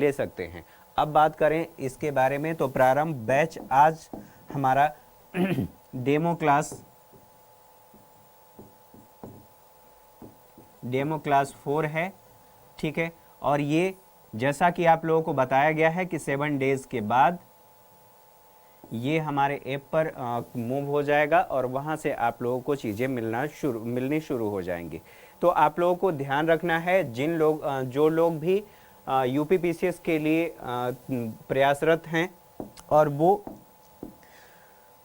ले सकते हैं। अब बात करें इसके बारे में तो प्रारंभ बैच आज हमारा डेमो क्लास 4 है, ठीक है। और ये जैसा कि आप लोगों को बताया गया है कि 7 डेज के बाद ये हमारे ऐप पर मूव हो जाएगा और वहाँ से आप लोगों को चीज़ें मिलनी शुरू हो जाएंगी। तो आप लोगों को ध्यान रखना है, जो लोग भी यूपीपीसीएस के लिए प्रयासरत हैं और वो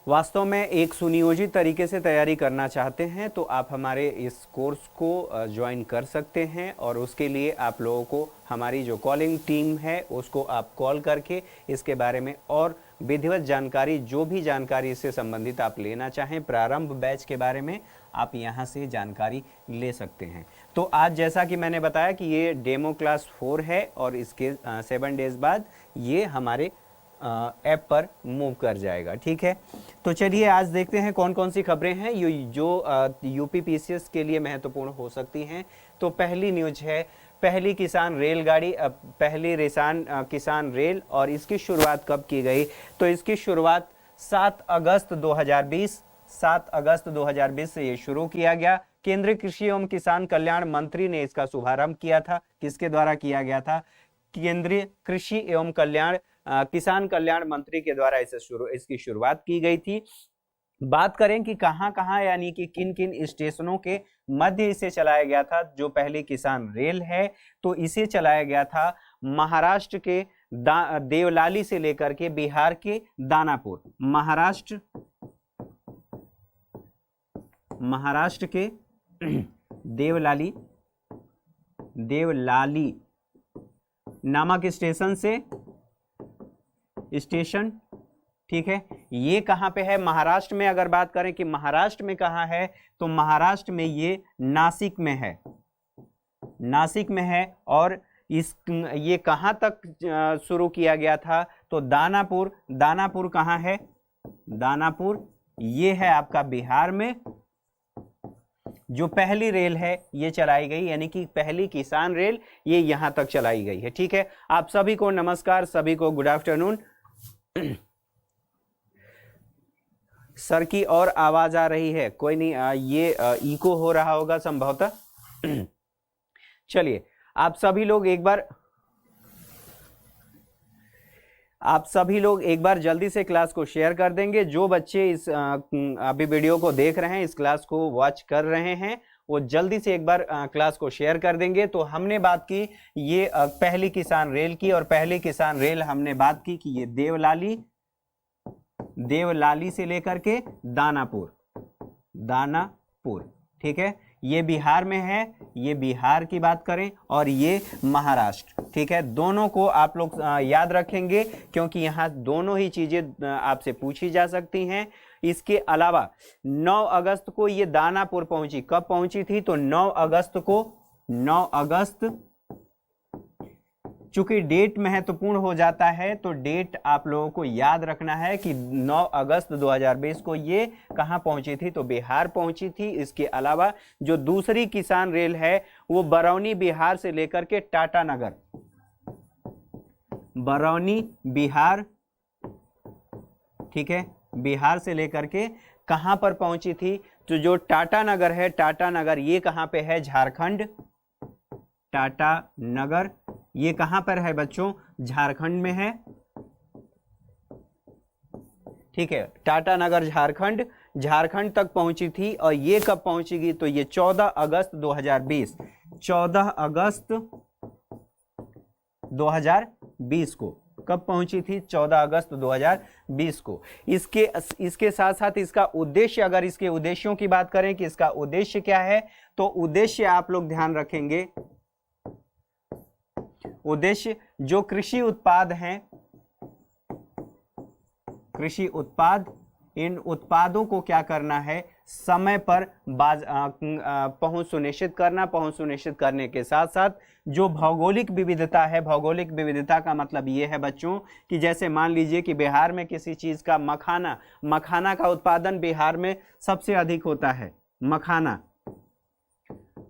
वास्तव में एक सुनियोजित तरीके से तैयारी करना चाहते हैं, तो आप हमारे इस कोर्स को ज्वाइन कर सकते हैं। और उसके लिए आप लोगों को हमारी जो कॉलिंग टीम है उसको आप कॉल करके इसके बारे में और विधिवत जानकारी, जो भी जानकारी इससे संबंधित आप लेना चाहें प्रारंभ बैच के बारे में, आप यहाँ से जानकारी ले सकते हैं। तो आज जैसा कि मैंने बताया कि ये डेमो क्लास 4 है और इसके 7 डेज बाद ये हमारे ऐप पर मूव कर जाएगा, ठीक है। तो चलिए आज देखते हैं कौन कौन सी खबरें हैं जो यूपीपीसीएस के लिए महत्वपूर्ण हो सकती हैं। तो पहली न्यूज है पहली किसान रेलगाड़ी, पहली किसान रेल, और इसकी शुरुआत कब की गई? तो इसकी शुरुआत 7 अगस्त 2020 से ये शुरू किया गया। केंद्रीय कृषि एवं किसान कल्याण मंत्री ने इसका शुभारंभ किया था। किसके द्वारा किया गया था? केंद्रीय कृषि एवं किसान कल्याण मंत्री के द्वारा इसकी शुरुआत की गई थी। बात करें कि कहां कहां यानी कि किन किन स्टेशनों के मध्य इसे चलाया गया था जो पहली किसान रेल है, तो इसे चलाया गया था महाराष्ट्र के देवलाली से लेकर के बिहार के दानापुर। महाराष्ट्र के देवलाली नामक स्टेशन, ठीक है। ये कहां पे है? महाराष्ट्र में। अगर बात करें कि महाराष्ट्र में कहां है, तो महाराष्ट्र में ये नासिक में है। और ये कहां तक शुरू किया गया था? तो दानापुर कहां है? दानापुर ये है आपका बिहार में। जो पहली रेल है ये चलाई गई, यानी कि पहली किसान रेल ये यहां तक चलाई गई है, ठीक है। आप सभी को नमस्कार, सभी को गुड आफ्टरनून। सर की और आवाज आ रही है? कोई नहीं, ये इको हो रहा होगा संभवतः। चलिए आप सभी लोग एक बार जल्दी से क्लास को शेयर कर देंगे। जो बच्चे इस अभी वीडियो को देख रहे हैं, इस क्लास को वॉच कर रहे हैं, वो जल्दी से एक बार क्लास को शेयर कर देंगे। तो हमने बात की ये पहली किसान रेल की, और पहली किसान रेल हमने बात की कि ये देवलाली से लेकर के दानापुर, ठीक है। ये बिहार में है, ये बिहार की बात करें, और ये महाराष्ट्र, ठीक है। दोनों को आप लोग याद रखेंगे क्योंकि यहाँ दोनों ही चीजें आपसे पूछी जा सकती हैं। इसके अलावा 9 अगस्त को ये दानापुर पहुंची। कब पहुंची थी? तो 9 अगस्त, चूंकि डेट महत्वपूर्ण हो जाता है तो डेट आप लोगों को याद रखना है कि 9 अगस्त 2020 को ये कहां पहुंची थी? तो बिहार पहुंची थी। इसके अलावा जो दूसरी किसान रेल है वो बरौनी बिहार से लेकर के टाटानगर, बरौनी बिहार, ठीक है, बिहार से लेकर के कहां पर पहुंची थी? तो जो टाटानगर है, टाटानगर ये कहां पे है? झारखंड। टाटानगर ये कहां पर है बच्चों? झारखंड में है, ठीक है। टाटानगर झारखंड तक पहुंची थी। और ये कब पहुंचेगी? तो ये 14 अगस्त 2020, 14 अगस्त 2020 को कब पहुंची थी? 14 अगस्त 2020 को। इसके साथ साथ इसका उद्देश्य, अगर इसके उद्देश्यों की बात करें कि इसका उद्देश्य क्या है, तो उद्देश्य आप लोग ध्यान रखेंगे। उद्देश्य जो कृषि उत्पाद हैं, कृषि उत्पाद, इन उत्पादों को क्या करना है? समय पर पहुंच सुनिश्चित करने के साथ साथ जो भौगोलिक विविधता है, भौगोलिक विविधता का मतलब ये है बच्चों कि जैसे मान लीजिए कि बिहार में किसी चीज का मखाना का उत्पादन बिहार में सबसे अधिक होता है।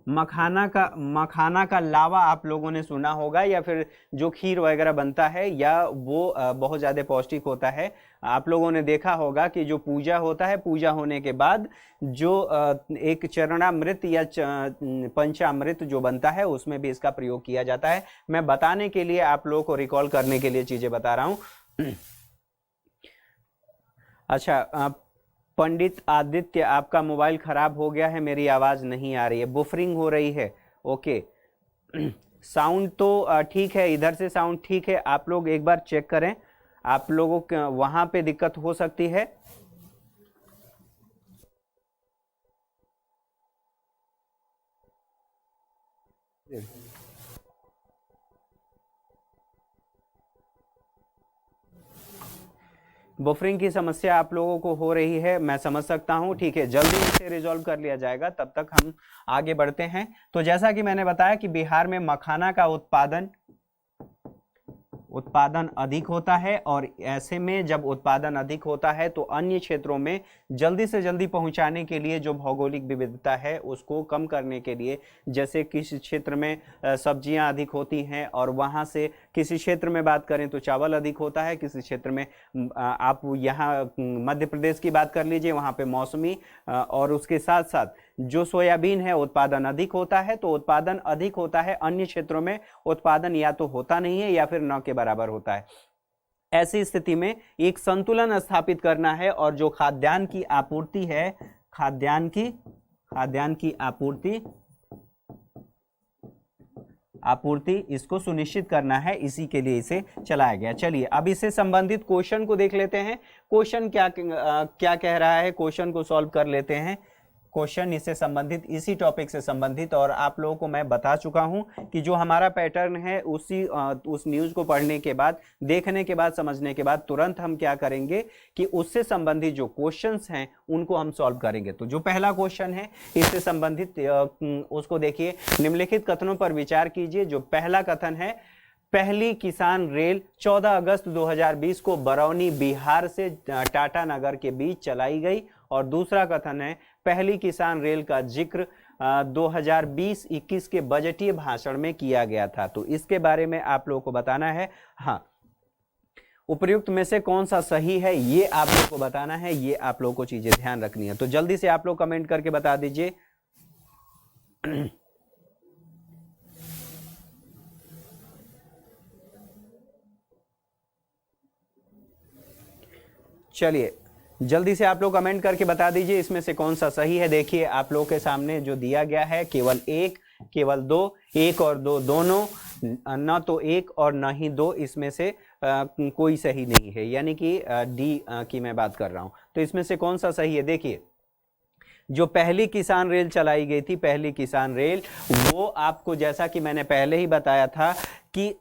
मखाना का लावा आप लोगों ने सुना होगा, या फिर जो खीर वगैरह बनता है, या वो बहुत ज़्यादा पौष्टिक होता है। आप लोगों ने देखा होगा कि जो पूजा होता है, पूजा होने के बाद जो एक चरणामृत या पंचामृत जो बनता है, उसमें भी इसका प्रयोग किया जाता है। मैं बताने के लिए, आप लोगों को रिकॉल करने के लिए चीज़ें बता रहा हूँ। अच्छा, पंडित आदित्य, आपका मोबाइल खराब हो गया है, मेरी आवाज़ नहीं आ रही है, बुफरिंग हो रही है। ओके, साउंड तो ठीक है, इधर से साउंड ठीक है। आप लोग एक बार चेक करें, आप लोगों को वहाँ पे दिक्कत हो सकती है। बफरिंग की समस्या आप लोगों को हो रही है, मैं समझ सकता हूं। ठीक है, जल्दी इसे रिजॉल्व कर लिया जाएगा, तब तक हम आगे बढ़ते हैं। तो जैसा कि मैंने बताया कि बिहार में मखाना का उत्पादन अधिक होता है, और ऐसे में जब उत्पादन अधिक होता है तो अन्य क्षेत्रों में जल्दी से जल्दी पहुंचाने के लिए जो भौगोलिक विविधता है उसको कम करने के लिए, जैसे किसी क्षेत्र में सब्जियां अधिक होती हैं, और वहां से किसी क्षेत्र में बात करें तो चावल अधिक होता है, किसी क्षेत्र में आप यहाँ मध्य प्रदेश की बात कर लीजिए, वहाँ पे मौसमी और उसके साथ साथ जो सोयाबीन है उत्पादन अधिक होता है। तो उत्पादन अधिक होता है, अन्य क्षेत्रों में उत्पादन या तो होता नहीं है या फिर न के बराबर होता है। ऐसी स्थिति में एक संतुलन स्थापित करना है, और जो खाद्यान्न की आपूर्ति है, खाद्यान्न की आपूर्ति इसको सुनिश्चित करना है, इसी के लिए इसे चलाया गया। चलिए अब इससे संबंधित क्वेश्चन को देख लेते हैं। क्वेश्चन क्या कह रहा है, क्वेश्चन को सॉल्व कर लेते हैं। क्वेश्चन इससे संबंधित, इसी टॉपिक से संबंधित, और आप लोगों को मैं बता चुका हूं कि जो हमारा पैटर्न है उस न्यूज़ को पढ़ने के बाद, देखने के बाद, समझने के बाद तुरंत हम क्या करेंगे कि उससे संबंधित जो क्वेश्चंस हैं उनको हम सॉल्व करेंगे। तो जो पहला क्वेश्चन है इससे संबंधित उसको देखिए। निम्नलिखित कथनों पर विचार कीजिए। जो पहला कथन है, पहली किसान रेल 14 अगस्त 2020 को बरौनी बिहार से टाटानगर के बीच चलाई गई। और दूसरा कथन है, पहली किसान रेल का जिक्र 2020-21 के बजटीय भाषण में किया गया था। तो इसके बारे में आप लोगों को बताना है। हाँ, उपर्युक्त में से कौन सा सही है ये आप लोगों को बताना है, ये आप लोगों को चीजें ध्यान रखनी है। तो जल्दी से आप लोग कमेंट करके बता दीजिए। चलिए जल्दी से आप लोग कमेंट करके बता दीजिए इसमें से कौन सा सही है। देखिए आप लोगों के सामने जो दिया गया है, केवल एक, केवल दो, एक और दो दोनों, न तो एक और न ही दो, इसमें से कोई सही नहीं है, यानी कि डी की मैं बात कर रहा हूं। तो इसमें से कौन सा सही है? देखिए, जो पहली किसान रेल चलाई गई थी, पहली किसान रेल, वो आपको जैसा कि मैंने पहले ही बताया था कि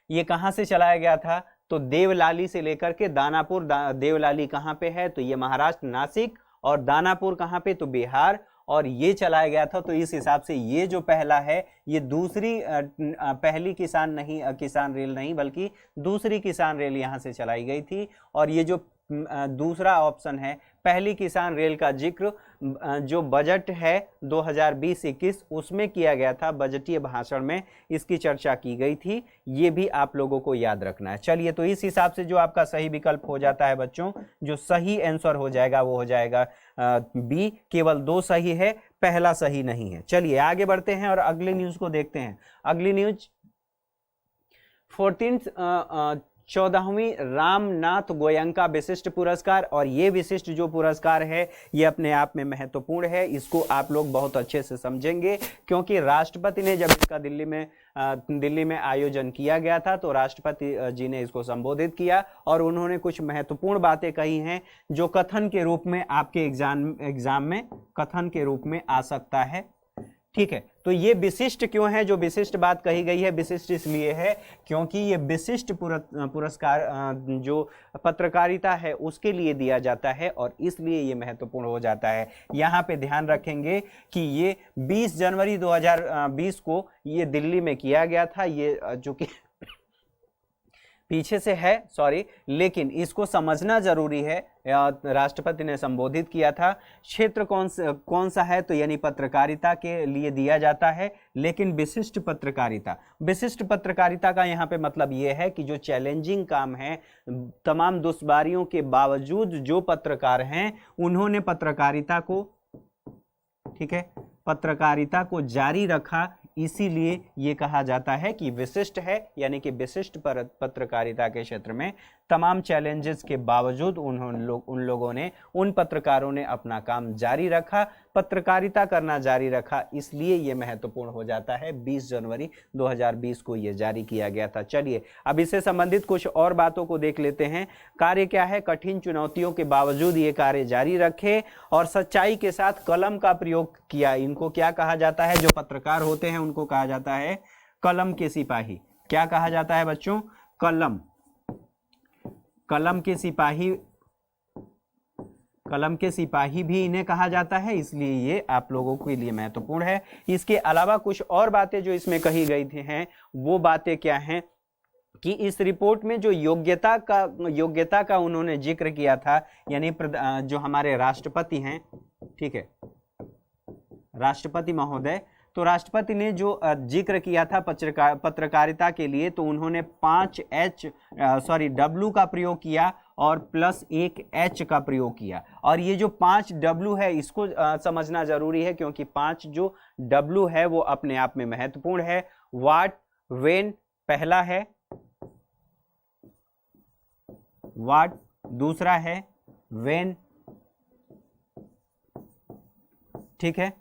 ये कहां से चलाया गया था, तो देवलाली से लेकर के दानापुर। देवलाली कहाँ पे है? तो ये महाराष्ट्र, नासिक। और दानापुर कहाँ पे? तो बिहार। और ये चलाया गया था। तो इस हिसाब से ये जो पहला है, ये दूसरी पहली किसान रेल नहीं, बल्कि दूसरी किसान रेल यहाँ से चलाई गई थी। और ये जो दूसरा ऑप्शन है, पहली किसान रेल का जिक्र जो बजट है 2020-21 उसमें किया गया था, बजटीय भाषण में इसकी चर्चा की गई थी। ये भी आप लोगों को याद रखना है। चलिए, तो इस हिसाब से जो आपका सही विकल्प हो जाता है बच्चों, जो सही आंसर हो जाएगा वो हो जाएगा बी। केवल दो सही है, पहला सही नहीं है। चलिए आगे बढ़ते हैं और अगली न्यूज को देखते हैं। अगली न्यूज 14वीं रामनाथ गोयंका विशिष्ट पुरस्कार। और ये विशिष्ट जो पुरस्कार है ये अपने आप में महत्वपूर्ण है, इसको आप लोग बहुत अच्छे से समझेंगे, क्योंकि राष्ट्रपति ने जब इसका दिल्ली में आयोजन किया गया था, तो राष्ट्रपति जी ने इसको संबोधित किया और उन्होंने कुछ महत्वपूर्ण बातें कही हैं जो कथन के रूप में आपके एग्जाम में कथन के रूप में आ सकता है। ठीक है, तो ये विशिष्ट क्यों है? जो विशिष्ट बात कही गई है, विशिष्ट इसलिए है क्योंकि ये विशिष्ट पुरस्कार जो पत्रकारिता है उसके लिए दिया जाता है, और इसलिए ये महत्वपूर्ण हो जाता है। यहाँ पे ध्यान रखेंगे कि ये 20 जनवरी 2020 को ये दिल्ली में किया गया था। ये जो कि पीछे से है, सॉरी, लेकिन इसको समझना जरूरी है। राष्ट्रपति ने संबोधित किया था। क्षेत्र कौन सा है, तो यानी पत्रकारिता के लिए दिया जाता है, लेकिन विशिष्ट पत्रकारिता का यहाँ पे मतलब ये है कि जो चैलेंजिंग काम है, तमाम दुश्वारियों के बावजूद जो पत्रकार हैं उन्होंने पत्रकारिता को, ठीक है, पत्रकारिता को जारी रखा, इसीलिए ये कहा जाता है कि विशिष्ट है। यानी कि विशिष्ट पत्रकारिता के क्षेत्र में तमाम चैलेंजेस के बावजूद उन लोगों ने, उन पत्रकारों ने अपना काम जारी रखा, पत्रकारिता करना जारी रखा, इसलिए ये महत्वपूर्ण हो जाता है। 20 जनवरी 2020 को ये जारी किया गया था। चलिए अब इससे संबंधित कुछ और बातों को देख लेते हैं। कार्य क्या है, कठिन चुनौतियों के बावजूद ये कार्य जारी रखे और सच्चाई के साथ कलम का प्रयोग किया। इनको क्या कहा जाता है, जो पत्रकार होते हैं उनको कहा जाता है कलम के सिपाही। क्या कहा जाता है बच्चों, कलम के सिपाही भी इन्हें कहा जाता है, इसलिए ये आप लोगों के लिए महत्वपूर्ण है। इसके अलावा कुछ और बातें जो इसमें कही गई थी हैं, वो बातें क्या हैं कि इस रिपोर्ट में जो योग्यता का उन्होंने जिक्र किया था, यानी जो हमारे राष्ट्रपति हैं, ठीक है, राष्ट्रपति महोदय, तो राष्ट्रपति ने जो जिक्र किया था पत्रकारिता के लिए, तो उन्होंने 5 W का प्रयोग किया और प्लस 1 H का प्रयोग किया। और ये जो 5 W है इसको समझना जरूरी है, क्योंकि 5 जो W है वो अपने आप में महत्वपूर्ण है। व्हाट, व्हेन पहला है, व्हाट दूसरा है, व्हेन, ठीक है,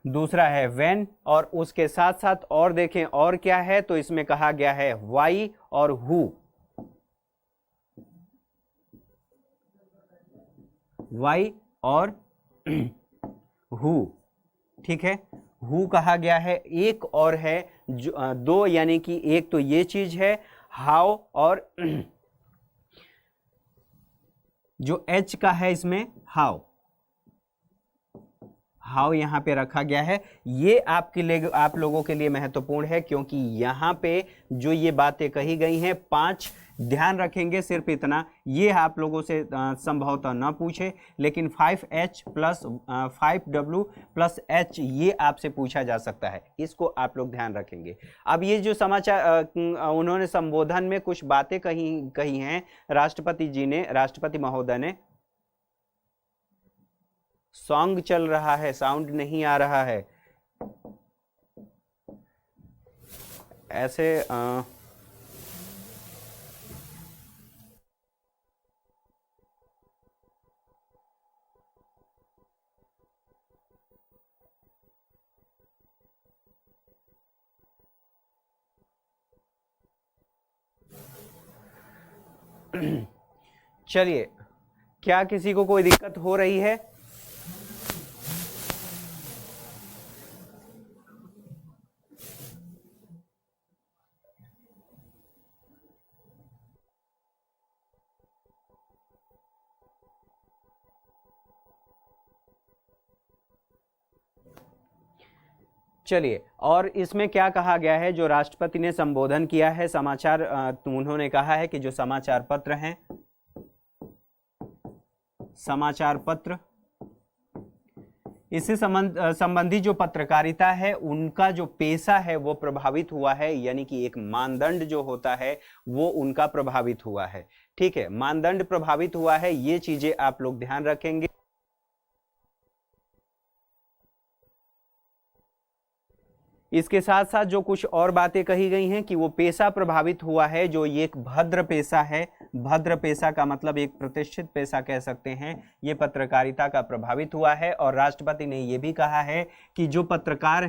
दूसरा है व्हेन, और उसके साथ साथ और देखें और क्या है, तो इसमें कहा गया है व्हाई और हु। व्हाई और हु, ठीक है, हु कहा गया है। एक और है जो दो, यानी कि एक तो ये चीज है हाउ, और जो H का है इसमें हाउ यहां पे रखा गया है। ये आप लोगों के लिए महत्वपूर्ण है, क्योंकि यहां पे जो ये बातें कही गई हैं 5 ध्यान रखेंगे, सिर्फ इतना। ये आप लोगों से संभवतः न पूछे, लेकिन 5H plus 5W plus H ये आपसे पूछा जा सकता है, इसको आप लोग ध्यान रखेंगे। अब ये जो समाचार उन्होंने संबोधन में कुछ बातें कही हैं राष्ट्रपति महोदय ने। सॉन्ग चल रहा है, साउंड नहीं आ रहा है ऐसे चलिए, क्या किसी को कोई दिक्कत हो रही है? चलिए, और इसमें क्या कहा गया है, जो राष्ट्रपति ने संबोधन किया है, समाचार उन्होंने कहा है कि जो समाचार पत्र हैं, समाचार पत्र, इससे संबंधी जो पत्रकारिता है उनका जो पेशा है वो प्रभावित हुआ है, यानी कि एक मानदंड जो होता है वो उनका प्रभावित हुआ है। ठीक है, मानदंड प्रभावित हुआ है, ये चीजें आप लोग ध्यान रखेंगे। इसके साथ साथ जो कुछ और बातें कही गई हैं कि वो पेशा प्रभावित हुआ है, जो ये एक भद्र पेशा है, भद्र पेशा का मतलब एक प्रतिष्ठित पेशा कह सकते हैं, ये पत्रकारिता का प्रभावित हुआ है। और राष्ट्रपति ने ये भी कहा है कि जो पत्रकार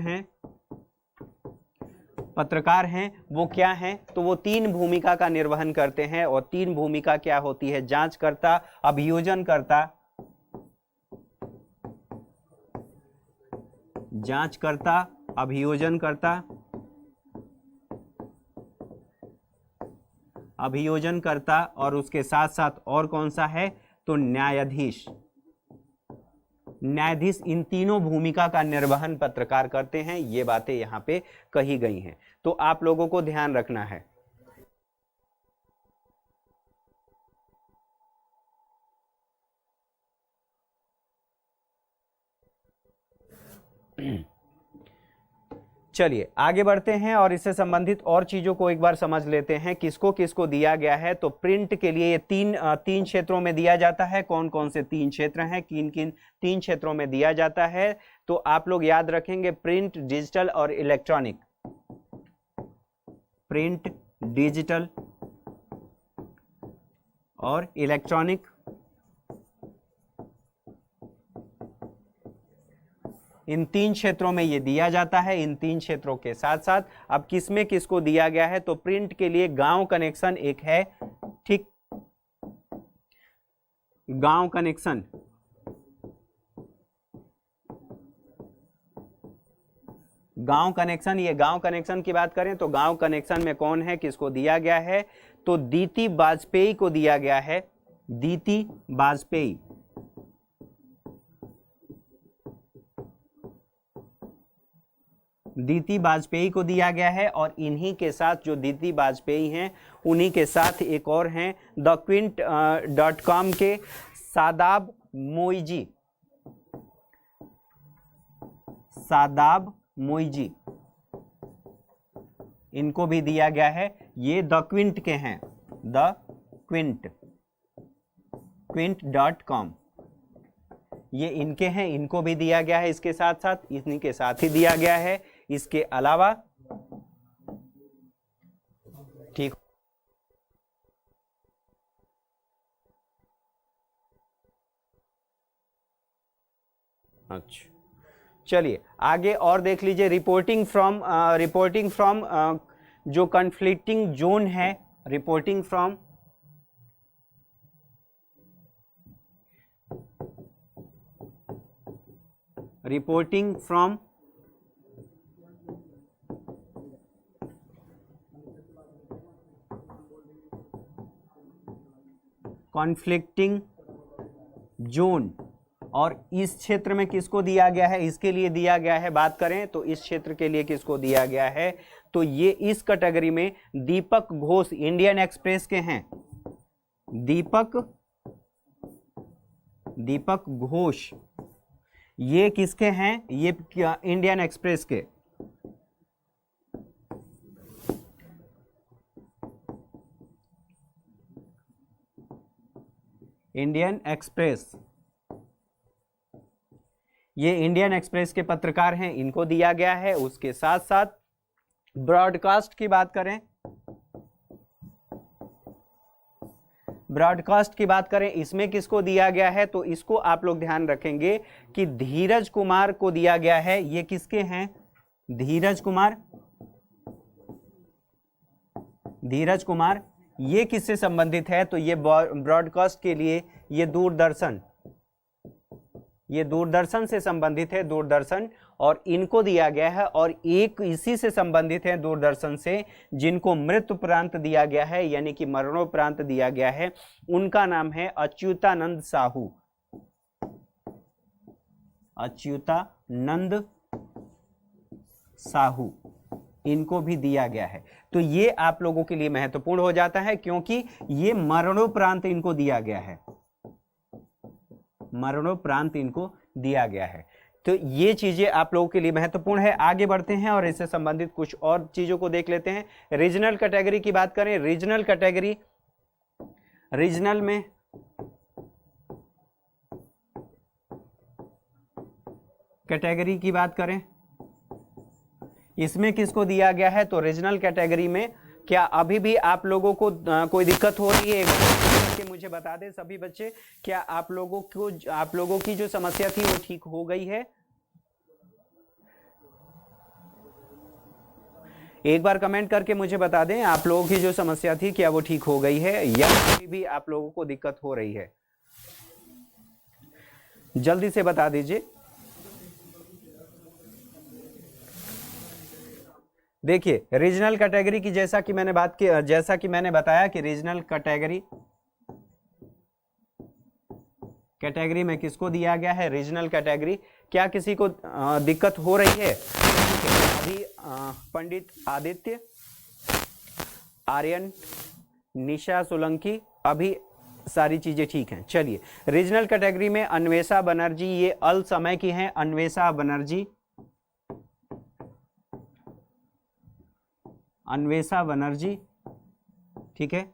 हैं वो क्या हैं, तो वो 3 भूमिका का निर्वहन करते हैं। और 3 भूमिका क्या होती है? जांचकर्ता, अभियोजनकर्ता, जांचकर्ता, अभियोजनकर्ता, और उसके साथ साथ और कौन सा है, तो न्यायाधीश। न्यायाधीश इन तीनों भूमिका का निर्वहन पत्रकार करते हैं। ये बातें यहाँ पे कही गई हैं, तो आप लोगों को ध्यान रखना है। चलिए आगे बढ़ते हैं और इससे संबंधित और चीजों को एक बार समझ लेते हैं, किसको किसको दिया गया है। तो प्रिंट के लिए ये तीन क्षेत्रों में दिया जाता है। कौन कौन से तीन क्षेत्र हैं, किन किन तीन क्षेत्रों में दिया जाता है, तो आप लोग याद रखेंगे, प्रिंट, डिजिटल और इलेक्ट्रॉनिक। प्रिंट, डिजिटल और इलेक्ट्रॉनिक। इन तीन क्षेत्रों में ये दिया जाता है। इन तीन क्षेत्रों के साथ साथ अब किसमें किसको दिया गया है, तो प्रिंट के लिए गांव कनेक्शन एक है, ठीक, गांव कनेक्शन। गांव कनेक्शन, ये गांव कनेक्शन की बात करें तो गांव कनेक्शन में कौन है, किसको दिया गया है, तो दीति वाजपेयी को दिया गया है। दीति वाजपेयी, दीति वाजपेयी को दिया गया है। और इन्हीं के साथ, जो दीति वाजपेयी हैं, उन्हीं के साथ एक और हैं, thequint.com के शादाब मोइजी। शादाब मोइजी, इनको भी दिया गया है। ये द क्विंट के हैं, द क्विंट.com, ये इनके हैं, इनको भी दिया गया है। इसके साथ साथ, इन्हीं के साथ ही दिया गया है। इसके अलावा, ठीक, अच्छा चलिए आगे और देख लीजिए। रिपोर्टिंग फ्रॉम जो कन्फ्लिक्टिंग जोन है, रिपोर्टिंग फ्रॉम कॉन्फ्लिक्टिंग जोन। और इस क्षेत्र में किसको दिया गया है, इसके लिए दिया गया है, बात करें तो इस क्षेत्र के लिए किसको दिया गया है, तो ये इस कैटेगरी में दीपक घोष इंडियन एक्सप्रेस के हैं। दीपक घोष ये किसके हैं, ये इंडियन एक्सप्रेस के। इंडियन एक्सप्रेस, ये इंडियन एक्सप्रेस के पत्रकार हैं, इनको दिया गया है। उसके साथ साथ ब्रॉडकास्ट की बात करें, ब्रॉडकास्ट की बात करें, इसमें किसको दिया गया है, तो इसको आप लोग ध्यान रखेंगे कि धीरज कुमार को दिया गया है। ये किसके हैं, धीरज कुमार। धीरज कुमार ये किससे संबंधित है, तो ये ब्रॉडकास्ट के लिए ये दूरदर्शन से संबंधित है, दूरदर्शन। और इनको दिया गया है, और एक इसी से संबंधित है दूरदर्शन से, जिनको मृत्युपरांत दिया गया है, यानी कि मरणोपरांत दिया गया है। उनका नाम है अच्युतानंद साहू। अच्युतानंद साहू, इनको भी दिया गया है। तो ये आप लोगों के लिए महत्वपूर्ण हो जाता है, क्योंकि ये मरणोपरांत इनको दिया गया है, मरणोपरांत इनको दिया गया है। तो ये चीजें आप लोगों के लिए महत्वपूर्ण है। आगे बढ़ते हैं और इससे संबंधित कुछ और चीजों को देख लेते हैं। रीजनल कैटेगरी की बात करें, रीजनल कैटेगरी, रीजनल में कैटेगरी की बात करें, इसमें किसको दिया गया है, तो रीजनल कैटेगरी में क्या अभी भी आप लोगों को कोई दिक्कत हो रही है, एक बार कि मुझे बता दें सभी बच्चे, क्या आप लोगों की जो समस्या थी वो ठीक हो गई है? एक बार कमेंट करके मुझे बता दें, आप लोगों की जो समस्या थी क्या वो ठीक हो गई है, या अभी भी आप लोगों को दिक्कत हो रही है? जल्दी से बता दीजिए। देखिए रीजनल कैटेगरी की जैसा कि मैंने बताया कि रीजनल कैटेगरी कैटेगरी में किसको दिया गया है? Regional category. क्या किसी को दिक्कत हो रही है? अभी पंडित आदित्य, आर्यन, निशा सोलंकी, अभी सारी चीजें ठीक हैं। चलिए, रीजनल कैटेगरी में अन्वेषा बनर्जी, ये अल समय की हैं, अन्वेषा बनर्जी, अन्वेषा बनर्जी, ठीक है,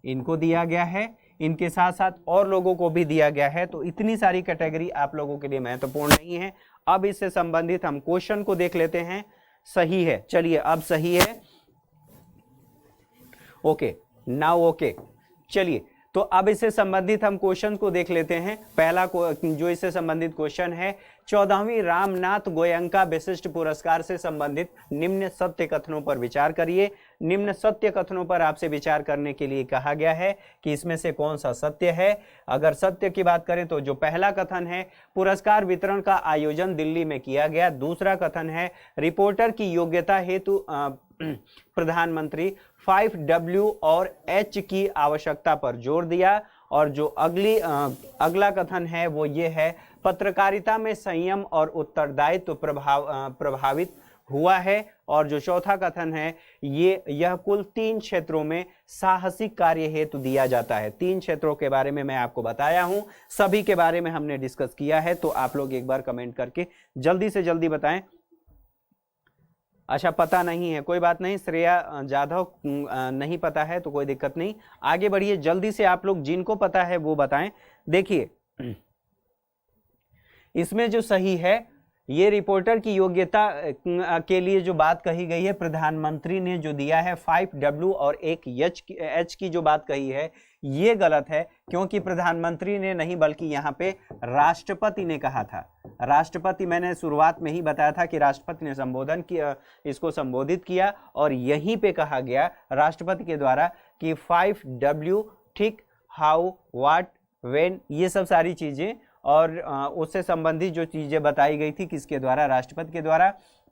इनको दिया गया है। इनके साथ साथ और लोगों को भी दिया गया है। तो इतनी सारी कैटेगरी आप लोगों के लिए महत्वपूर्ण नहीं है। अब इससे संबंधित हम क्वेश्चन को देख लेते हैं। सही है, चलिए अब सही है। ओके, नाउ ओके, चलिए तो अब इससे संबंधित हम क्वेश्चन को देख लेते हैं। पहला जो इससे संबंधित क्वेश्चन है, 14वीं रामनाथ गोयंका विशिष्ट पुरस्कार से संबंधित निम्न सत्य कथनों पर विचार करिए। निम्न सत्य कथनों पर आपसे विचार करने के लिए कहा गया है कि इसमें से कौन सा सत्य है। अगर सत्य की बात करें तो जो पहला कथन है, पुरस्कार वितरण का आयोजन दिल्ली में किया गया। दूसरा कथन है, रिपोर्टर की योग्यता हेतु प्रधानमंत्री 5W और H की आवश्यकता पर जोर दिया। और जो अगला कथन है वो ये है, पत्रकारिता में संयम और उत्तरदायित्व प्रभावित हुआ है। और जो चौथा कथन है, यह कुल 3 क्षेत्रों में साहसिक कार्य हेतु दिया जाता है। 3 क्षेत्रों के बारे में मैं आपको बताया हूं, सभी के बारे में हमने डिस्कस किया है। तो आप लोग एक बार कमेंट करके जल्दी से जल्दी बताएं। अच्छा, पता नहीं है, कोई बात नहीं। श्रेया जाधव नहीं पता है तो कोई दिक्कत नहीं, आगे बढ़िए। जल्दी से आप लोग जिनको पता है वो बताएं। देखिए, इसमें जो सही है, ये रिपोर्टर की योग्यता के लिए जो बात कही गई है, प्रधानमंत्री ने जो दिया है 5W और एक H की जो बात कही है, ये गलत है। क्योंकि प्रधानमंत्री ने नहीं बल्कि यहाँ पे राष्ट्रपति ने कहा था। राष्ट्रपति, मैंने शुरुआत में ही बताया था कि राष्ट्रपति ने संबोधन किया, इसको संबोधित किया और यहीं पे कहा गया राष्ट्रपति के द्वारा कि 5W, ठीक, हाउ, व्हाट, व्हेन, ये सब सारी चीजें और उससे संबंधित जो चीजें बताई गई थी किसके द्वारा? राष्ट्रपति के द्वारा।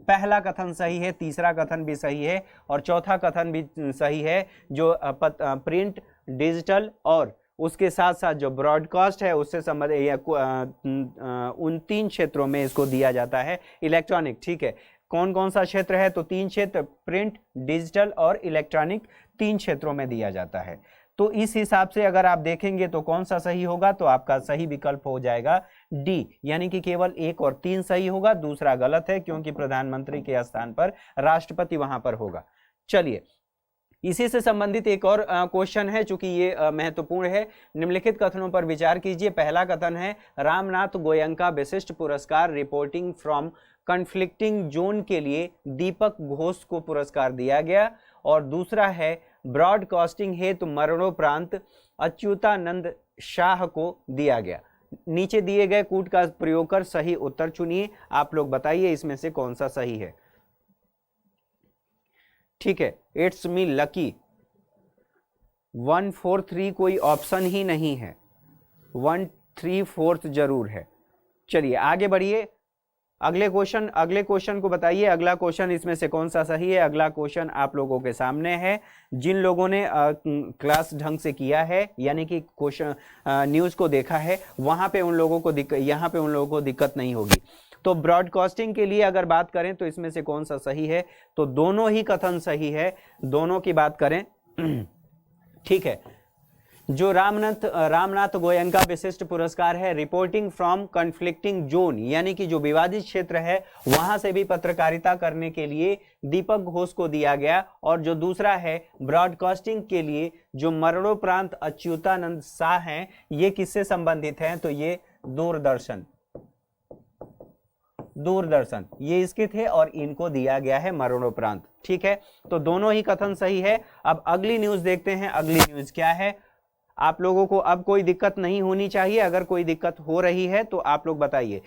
पहला कथन सही है, तीसरा कथन भी सही है और चौथा कथन भी सही है। जो प्रिंट, डिजिटल और उसके साथ साथ जो ब्रॉडकास्ट है उससे संबंधित उन 3 क्षेत्रों में इसको दिया जाता है। इलेक्ट्रॉनिक, ठीक है, कौन कौन सा क्षेत्र है? तो 3 क्षेत्र, प्रिंट, डिजिटल और इलेक्ट्रॉनिक, 3 क्षेत्रों में दिया जाता है। तो इस हिसाब से अगर आप देखेंगे तो कौन सा सही होगा? तो आपका सही विकल्प हो जाएगा डी, यानी कि केवल 1 और 3 सही होगा, दूसरा गलत है क्योंकि प्रधानमंत्री के स्थान पर राष्ट्रपति वहां पर होगा। चलिए, इसी से संबंधित एक और क्वेश्चन है, चूंकि ये महत्वपूर्ण है। निम्नलिखित कथनों पर विचार कीजिए। पहला कथन है, रामनाथ गोयंका विशिष्ट पुरस्कार रिपोर्टिंग फ्रॉम कन्फ्लिक्टिंग जोन के लिए दीपक घोष को पुरस्कार दिया गया। और दूसरा है, ब्रॉडकास्टिंग हेतु मरणोपरांत अच्युतानंद शाह को दिया गया। नीचे दिए गए कूट का प्रयोग कर सही उत्तर चुनिए। आप लोग बताइए इसमें से कौन सा सही है। ठीक है, इट्स मी लकी 143 कोई ऑप्शन ही नहीं है, 134 जरूर है। चलिए आगे बढ़िए, अगले क्वेश्चन को बताइए। अगला क्वेश्चन इसमें से कौन सा सही है? अगला क्वेश्चन आप लोगों के सामने है। जिन लोगों ने क्लास ढंग से किया है, यानी कि क्वेश्चन न्यूज को देखा है, वहां पे उन लोगों को यहाँ पे उन लोगों को दिक्कत नहीं होगी। तो ब्रॉडकास्टिंग के लिए अगर बात करें तो इसमें से कौन सा सही है? तो दोनों ही कथन सही है, दोनों की बात करें। ठीक है, जो रामनाथ गोयंका विशिष्ट पुरस्कार है, रिपोर्टिंग फ्रॉम कन्फ्लिक्टिंग जोन, यानी कि जो विवादित क्षेत्र है वहां से भी पत्रकारिता करने के लिए दीपक घोष को दिया गया। और जो दूसरा है ब्रॉडकास्टिंग के लिए जो मरणोपरांत अच्युतानंद शाह हैं, ये किससे संबंधित हैं? तो ये दूरदर्शन ये इसके थे और इनको दिया गया है मरणोपरांत। ठीक है, तो दोनों ही कथन सही है। अब अगली न्यूज देखते हैं। अगली न्यूज क्या है? आप लोगों को अब कोई दिक्कत नहीं होनी चाहिए, अगर कोई दिक्कत हो रही है तो आप लोग बताइए।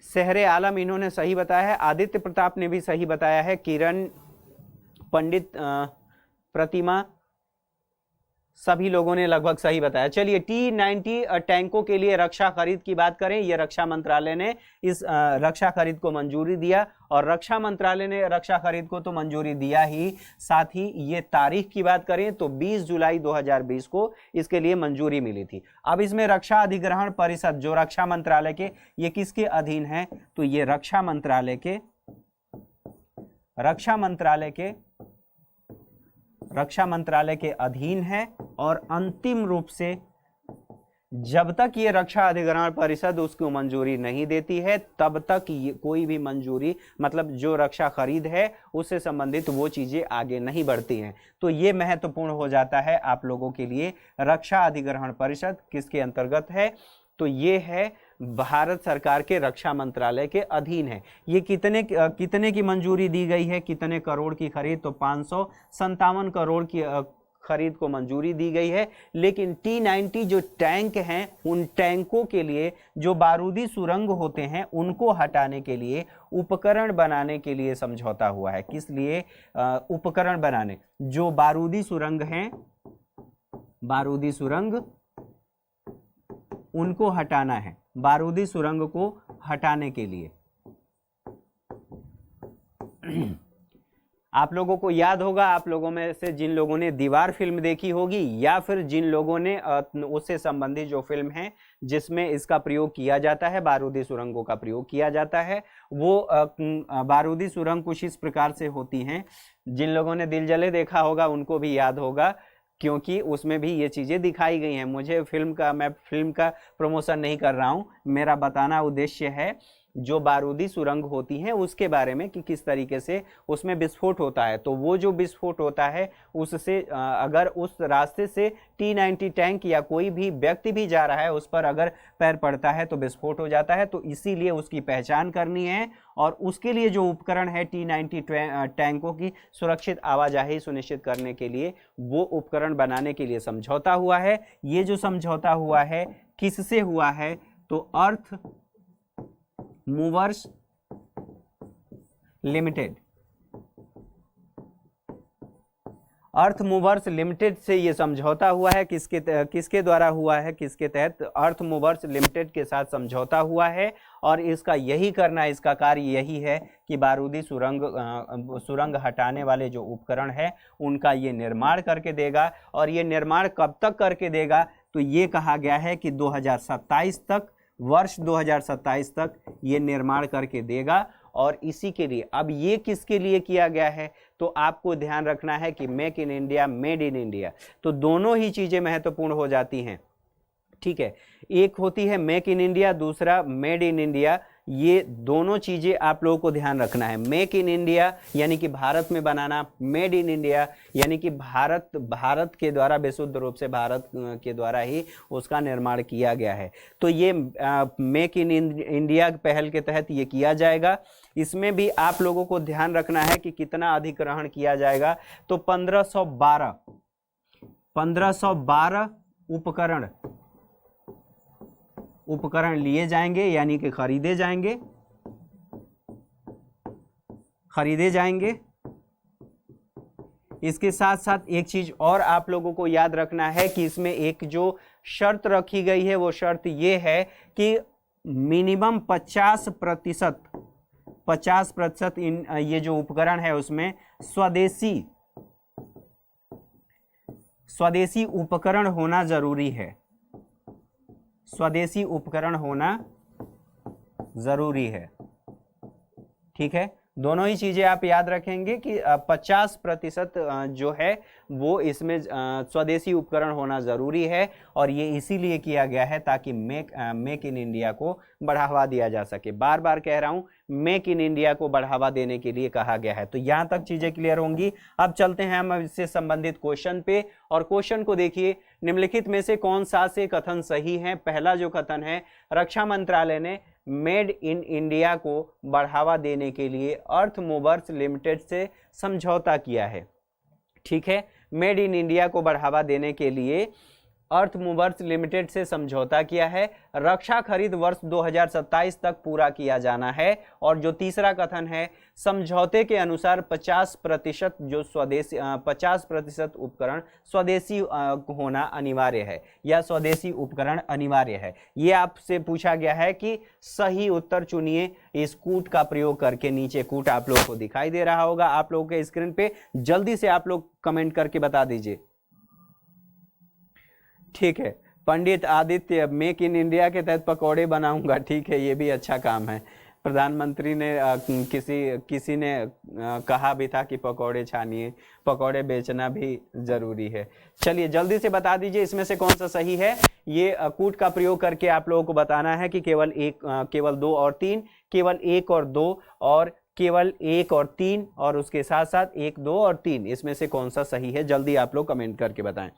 सहरे आलम इन्होंने सही बताया है, आदित्य प्रताप ने भी सही बताया है, किरण पंडित प्रतिमा सभी लोगों ने लगभग सही बताया। चलिए T-90 टैंकों के लिए रक्षा खरीद की बात करें, यह रक्षा मंत्रालय ने इस रक्षा खरीद को मंजूरी दिया, और रक्षा मंत्रालय ने रक्षा खरीद को तो मंजूरी दिया ही, साथ ही ये तारीख की बात करें तो 20 जुलाई 2020 को इसके लिए मंजूरी मिली थी। अब इसमें रक्षा अधिग्रहण परिषद जो रक्षा मंत्रालय के, ये किसके अधीन है, तो ये रक्षा मंत्रालय के अधीन है, और अंतिम रूप से जब तक ये रक्षा अधिग्रहण परिषद उसको मंजूरी नहीं देती है तब तक ये कोई भी मंजूरी, मतलब जो रक्षा खरीद है उससे संबंधित वो चीजें आगे नहीं बढ़ती हैं। तो ये महत्वपूर्ण हो जाता है आप लोगों के लिए। रक्षा अधिग्रहण परिषद किसके अंतर्गत है, तो ये है भारत सरकार के रक्षा मंत्रालय के अधीन है। ये कितने की मंजूरी दी गई है, कितने करोड़ की खरीद, तो 557 करोड़ की खरीद को मंजूरी दी गई है। लेकिन T-90 जो टैंक हैं, उन टैंकों के लिए जो बारूदी सुरंग होते हैं उनको हटाने के लिए, उपकरण बनाने के लिए समझौता हुआ है। किस लिए? उपकरण बनाने, जो बारूदी सुरंग हैं, बारूदी सुरंग उनको हटाना है, बारूदी सुरंग को हटाने के लिए। आप लोगों को याद होगा, आप लोगों में से जिन लोगों ने दीवार फिल्म देखी होगी, या फिर जिन लोगों ने उससे संबंधित जो फिल्म है जिसमें इसका प्रयोग किया जाता है, बारूदी सुरंगों का प्रयोग किया जाता है, वो बारूदी सुरंग कुछ इस प्रकार से होती हैं। जिन लोगों ने दिल जले देखा होगा उनको भी याद होगा, क्योंकि उसमें भी ये चीज़ें दिखाई गई हैं। मैं फिल्म का प्रमोशन नहीं कर रहा हूँ, मेरा बताना उद्देश्य है जो बारूदी सुरंग होती हैं उसके बारे में कि किस तरीके से उसमें विस्फोट होता है। तो वो जो विस्फोट होता है उससे अगर उस रास्ते से T-90 टैंक या कोई भी व्यक्ति भी जा रहा है, उस पर अगर पैर पड़ता है तो विस्फोट हो जाता है। तो इसीलिए उसकी पहचान करनी है, और उसके लिए जो उपकरण है T-90 टैंकों की सुरक्षित आवाजाही सुनिश्चित करने के लिए, वो उपकरण बनाने के लिए समझौता हुआ है। ये जो समझौता हुआ है किससे हुआ है, तो अर्थ मूवर्स लिमिटेड, अर्थ मूवर्स लिमिटेड से ये समझौता हुआ है। किसके द्वारा हुआ है, किसके तहत? अर्थ मूवर्स लिमिटेड के साथ समझौता हुआ है, और इसका यही करना, इसका कार्य यही है कि बारूदी सुरंग हटाने वाले जो उपकरण है उनका ये निर्माण करके देगा। और ये निर्माण कब तक करके देगा, तो ये कहा गया है कि 2027 तक, वर्ष 2027 तक ये निर्माण करके देगा। और इसी के लिए, अब ये किसके लिए किया गया है, तो आपको ध्यान रखना है कि make in India, made in India, तो दोनों ही चीजें महत्वपूर्ण हो जाती हैं। ठीक है, एक होती है मेक इन इंडिया, दूसरा मेड इन इंडिया। ये दोनों चीजें आप लोगों को ध्यान रखना है। मेक इन इंडिया यानी कि भारत में बनाना, मेड इन इंडिया यानी कि भारत के द्वारा, विशुद्ध रूप से भारत के द्वारा ही उसका निर्माण किया गया है। तो ये मेक इन इंडिया पहल के तहत ये किया जाएगा। इसमें भी आप लोगों को ध्यान रखना है कि कितना अधिग्रहण किया जाएगा, तो 1512 उपकरण लिए जाएंगे, यानी कि खरीदे जाएंगे। इसके साथ साथ एक चीज और आप लोगों को याद रखना है कि इसमें एक जो शर्त रखी गई है, वो शर्त ये है कि मिनिमम 50% इन ये जो उपकरण है उसमें स्वदेशी उपकरण होना जरूरी है। स्वदेशी उपकरण होना जरूरी है। ठीक है, दोनों ही चीजें आप याद रखेंगे कि 50% जो है वो इसमें स्वदेशी उपकरण होना जरूरी है। और ये इसीलिए किया गया है ताकि मेक इन इंडिया को बढ़ावा दिया जा सके। बार बार कह रहा हूं, मेक इन इंडिया को बढ़ावा देने के लिए कहा गया है। तो यहां तक चीजें क्लियर होंगी। अब चलते हैं हम इससे संबंधित क्वेश्चन पे, और क्वेश्चन को देखिए, निम्नलिखित में से कौन सा से कथन सही है। पहला जो कथन है, रक्षा मंत्रालय ने मेड इन इंडिया को बढ़ावा देने के लिए अर्थ मूवर्स लिमिटेड से समझौता किया है। ठीक है, मेड इन इंडिया को बढ़ावा देने के लिए अर्थ मूवर्स लिमिटेड से समझौता किया है। रक्षा खरीद वर्ष 2027 तक पूरा किया जाना है। और जो तीसरा कथन है, समझौते के अनुसार 50% जो स्वदेशी 50% उपकरण स्वदेशी होना अनिवार्य है या स्वदेशी उपकरण अनिवार्य है। ये आपसे पूछा गया है कि सही उत्तर चुनिए इस कूट का प्रयोग करके। नीचे कूट आप लोगों को दिखाई दे रहा होगा आप लोगों के स्क्रीन पे, जल्दी से आप लोग कमेंट करके बता दीजिए। ठीक है, पंडित आदित्य, मेक इन इंडिया के तहत पकौड़े बनाऊंगा। ठीक है, ये भी अच्छा काम है। प्रधानमंत्री ने किसी ने कहा भी था कि पकौड़े छानिए, पकौड़े बेचना भी जरूरी है। चलिए जल्दी से बता दीजिए इसमें से कौन सा सही है। ये कूट का प्रयोग करके आप लोगों को बताना है कि केवल 2 और 3, केवल 1 और 2, और केवल 1 और 3, और उसके साथ साथ 1, 2 और 3, इसमें से कौन सा सही है। जल्दी आप लोग कमेंट करके बताएं।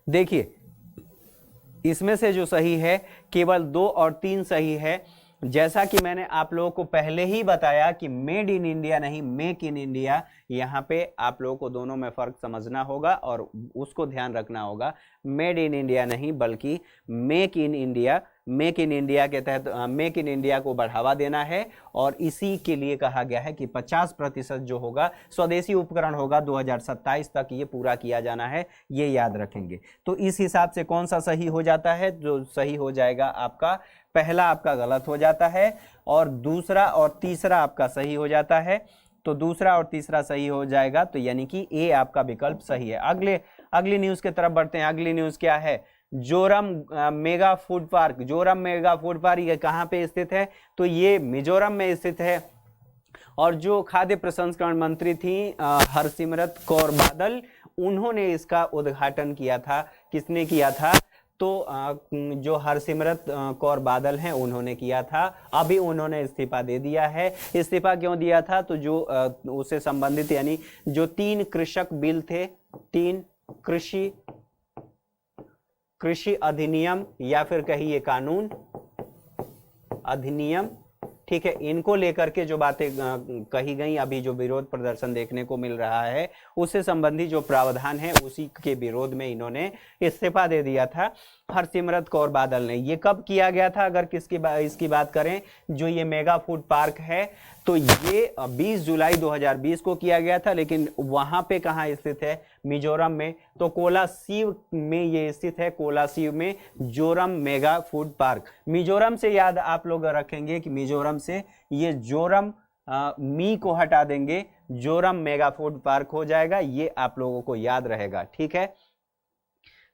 देखिए इसमें से जो सही है केवल 2 और 3 सही है। जैसा कि मैंने आप लोगों को पहले ही बताया कि मेड इन इंडिया नहीं, मेक इन इंडिया। यहाँ पे आप लोगों को दोनों में फर्क समझना होगा और उसको ध्यान रखना होगा। मेड इन इंडिया नहीं बल्कि make in India. Make in India के तहत मेक इन इंडिया को बढ़ावा देना है और इसी के लिए कहा गया है कि 50% जो होगा स्वदेशी उपकरण होगा 2027 तक, ये पूरा किया जाना है। ये याद रखेंगे। तो इस हिसाब से कौन सा सही हो जाता है? जो सही हो जाएगा आपका पहला आपका गलत हो जाता है और दूसरा और तीसरा आपका सही हो जाता है। तो दूसरा और तीसरा सही हो जाएगा, तो यानी कि ए आपका विकल्प सही है। अगली न्यूज की तरफ बढ़ते हैं। अगली न्यूज क्या है? Zoram mega food park. Zoram mega food park ये कहाँ पे स्थित है? तो ये मिजोरम में स्थित है। और जो खाद्य प्रसंस्करण मंत्री थी हरसिमरत कौर बादल, उन्होंने इसका उद्घाटन किया था। किसने किया था? तो जो हरसिमरत कौर बादल हैं उन्होंने किया था। अभी उन्होंने इस्तीफा दे दिया है। इस्तीफा क्यों दिया था? तो जो उससे संबंधित यानी जो 3 कृषक बिल थे, 3 कृषि अधिनियम या फिर कहिए कानून अधिनियम, ठीक है, इनको लेकर के जो बातें कही गई, अभी जो विरोध प्रदर्शन देखने को मिल रहा है उससे संबंधी जो प्रावधान है उसी के विरोध में इन्होंने इस्तीफा दे दिया था हरसिमरत कौर बादल ने। ये कब किया गया था? अगर इसकी बात करें, जो ये मेगा फूड पार्क है तो ये 20 जुलाई 2020 को किया गया था। लेकिन वहां पे कहाँ स्थित है? मिजोरम में। तो कोलासिब में ये स्थित है। कोलासिब में Zoram mega food park. Mizoram से याद आप लोग रखेंगे कि मिजोरम से ये जोरम मी को हटा देंगे, जोरम मेगा फूड पार्क हो जाएगा। ये आप लोगों को याद रहेगा। ठीक है,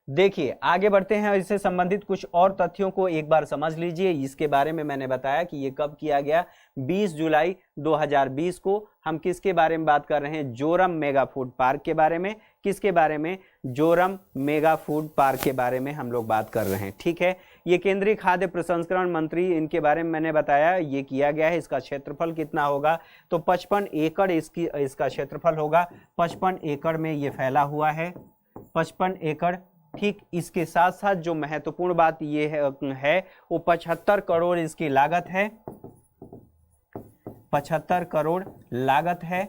देखिए आगे बढ़ते हैं। इससे संबंधित कुछ और तथ्यों को एक बार समझ लीजिए। इसके बारे में मैंने बताया कि ये कब किया गया? 20 जुलाई 2020 को। हम किसके बारे में बात कर रहे हैं? जोरम मेगा फूड पार्क के बारे में। किसके बारे में? जोरम मेगा फूड पार्क के बारे में हम लोग बात कर रहे हैं। ठीक है, ये केंद्रीय खाद्य प्रसंस्करण मंत्री, इनके बारे में मैंने बताया। ये किया गया है। इसका क्षेत्रफल कितना होगा? तो 55 एकड़ इसका क्षेत्रफल होगा। 55 एकड़ में ये फैला हुआ है, 55 एकड़। ठीक, इसके साथ साथ जो महत्वपूर्ण बात ये है वो 75 करोड़ इसकी लागत है। 75 करोड़ लागत है।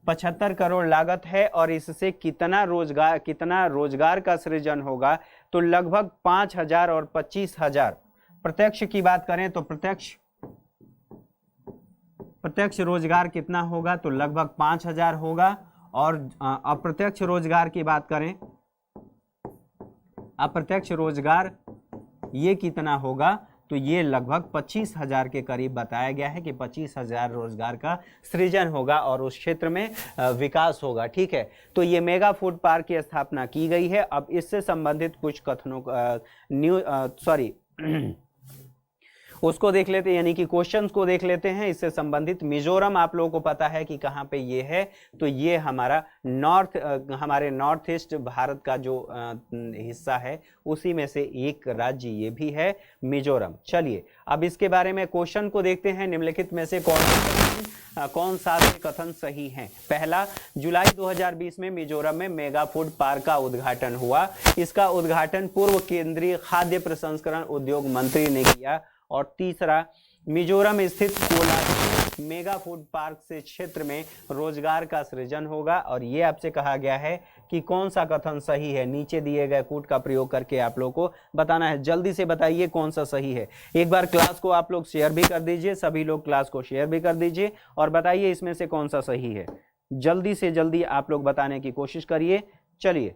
75 करोड़ लागत है। और इससे कितना रोजगार का सृजन होगा? तो लगभग 5,000 और 25,000। प्रत्यक्ष की बात करें तो प्रत्यक्ष रोजगार कितना होगा? तो लगभग 5,000 होगा। और अप्रत्यक्ष रोजगार की बात करें, अप्रत्यक्ष रोजगार ये कितना होगा? तो ये लगभग 25,000 के करीब बताया गया है कि 25,000 रोजगार का सृजन होगा और उस क्षेत्र में विकास होगा। ठीक है, तो ये मेगा फूड पार्क की स्थापना की गई है। अब इससे संबंधित कुछ कथनों उसको देख लेते हैं, यानी कि क्वेश्चंस को देख लेते हैं। इससे संबंधित मिजोरम आप लोगों को पता है कि कहाँ पे ये है? तो ये हमारे नॉर्थ ईस्ट भारत का जो हिस्सा है उसी में से एक राज्य ये भी है, मिजोरम। चलिए अब इसके बारे में क्वेश्चन को देखते हैं। निम्नलिखित में से कौन सा कथन सही है? पहला, जुलाई 2020 में मिजोरम में मेगा फूड पार्क का उद्घाटन हुआ। इसका उद्घाटन पूर्व केंद्रीय खाद्य प्रसंस्करण उद्योग मंत्री ने किया। और तीसरा, मिजोरम स्थित कोलासिब मेगा फूड पार्क से क्षेत्र में रोजगार का सृजन होगा। और ये आपसे कहा गया है कि कौन सा कथन सही है, नीचे दिए गए कूट का प्रयोग करके आप लोग को बताना है। जल्दी से बताइए कौन सा सही है। एक बार क्लास को आप लोग शेयर भी कर दीजिए, सभी लोग क्लास को शेयर भी कर दीजिए और बताइए इसमें से कौन सा सही है। जल्दी से जल्दी आप लोग बताने की कोशिश करिए। चलिए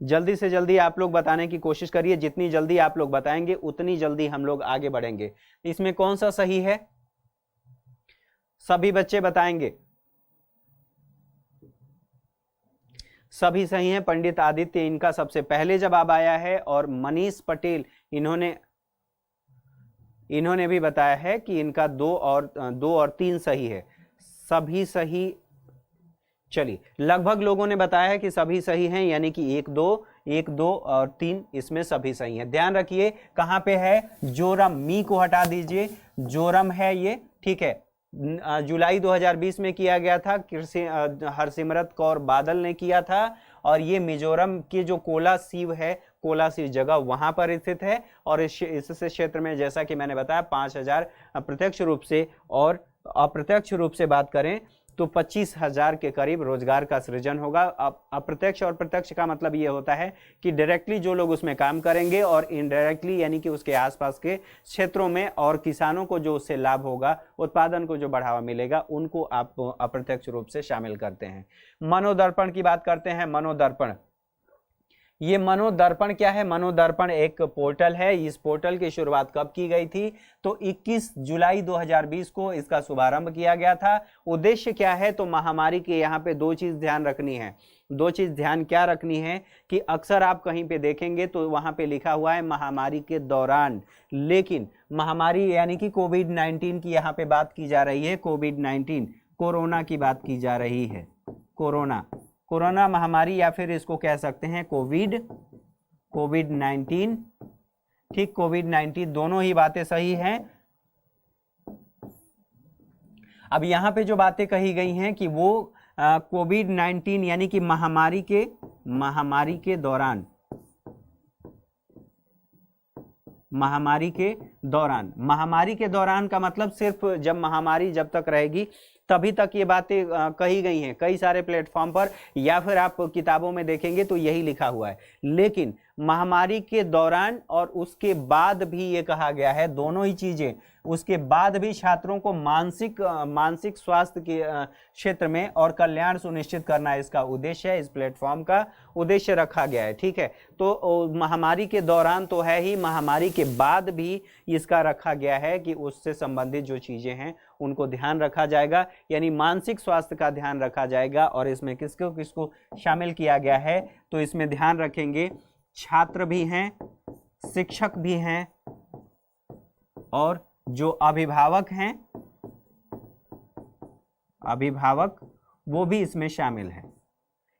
जल्दी से जल्दी आप लोग बताने की कोशिश करिए। जितनी जल्दी आप लोग बताएंगे उतनी जल्दी हम लोग आगे बढ़ेंगे। इसमें कौन सा सही है, सभी बच्चे बताएंगे। सभी सही हैं। पंडित आदित्य, इनका सबसे पहले जवाब आया है। और मनीष पटेल, इन्होंने भी बताया है कि इनका 2 और 3 सही है। सभी सही। चलिए, लगभग लोगों ने बताया है कि सभी सही हैं, यानी कि 1 2 और 3 इसमें सभी सही हैं। ध्यान रखिए कहां पे है, जोरम, मी को हटा दीजिए, जोरम है ये, ठीक है। जुलाई 2020 में किया गया था, हरसिमरत कौर बादल ने किया था। और ये मिजोरम की जो कोलासिब है, कोलासिब जगह वहां पर स्थित है। और इस क्षेत्र में जैसा कि मैंने बताया 5000 प्रत्यक्ष रूप से, और अप्रत्यक्ष रूप से बात करें तो 25,000 के करीब रोजगार का सृजन होगा। अप्रत्यक्ष और प्रत्यक्ष का मतलब ये होता है कि डायरेक्टली जो लोग उसमें काम करेंगे और इनडायरेक्टली यानी कि उसके आसपास के क्षेत्रों में, और किसानों को जो उससे लाभ होगा, उत्पादन को जो बढ़ावा मिलेगा, उनको आप अप्रत्यक्ष रूप से शामिल करते हैं। मनोदर्पण की बात करते हैं। मनोदर्पण, ये मनोदर्पण क्या है? मनोदर्पण एक पोर्टल है। इस पोर्टल की शुरुआत कब की गई थी? तो 21 जुलाई 2020 को इसका शुभारंभ किया गया था। उद्देश्य क्या है? तो महामारी के यहाँ पे 2 चीज ध्यान रखनी है। 2 चीज ध्यान क्या रखनी है कि अक्सर आप कहीं पे देखेंगे तो वहां पे लिखा हुआ है महामारी के दौरान, लेकिन महामारी यानी कि कोविड-19 की यहाँ पे बात की जा रही है। कोविड-19 कोरोना की बात की जा रही है। कोरोना महामारी, या फिर इसको कह सकते हैं कोविड-19, ठीक। कोविड-19 दोनों ही बातें सही हैं। अब यहां पे जो बातें कही गई हैं कि वो कोविड-19 यानी कि महामारी के दौरान, महामारी के दौरान का मतलब सिर्फ जब महामारी जब तक रहेगी तभी तक ये बातें कही गई हैं कई सारे प्लेटफॉर्म पर, या फिर आप किताबों में देखेंगे तो यही लिखा हुआ है। लेकिन महामारी के दौरान और उसके बाद भी ये कहा गया है, दोनों ही चीजें, उसके बाद भी छात्रों को मानसिक स्वास्थ्य के क्षेत्र में और कल्याण सुनिश्चित करना इसका उद्देश्य है। इस प्लेटफॉर्म का उद्देश्य रखा गया है, ठीक है। तो महामारी के दौरान तो है ही, महामारी के बाद भी इसका रखा गया है कि उससे संबंधित जो चीजें हैं उनको ध्यान रखा जाएगा, यानी मानसिक स्वास्थ्य का ध्यान रखा जाएगा। और इसमें किसको किसको शामिल किया गया है? तो इसमें ध्यान रखेंगे छात्र भी हैं, शिक्षक भी हैं, और जो अभिभावक हैं, वो भी इसमें शामिल हैं।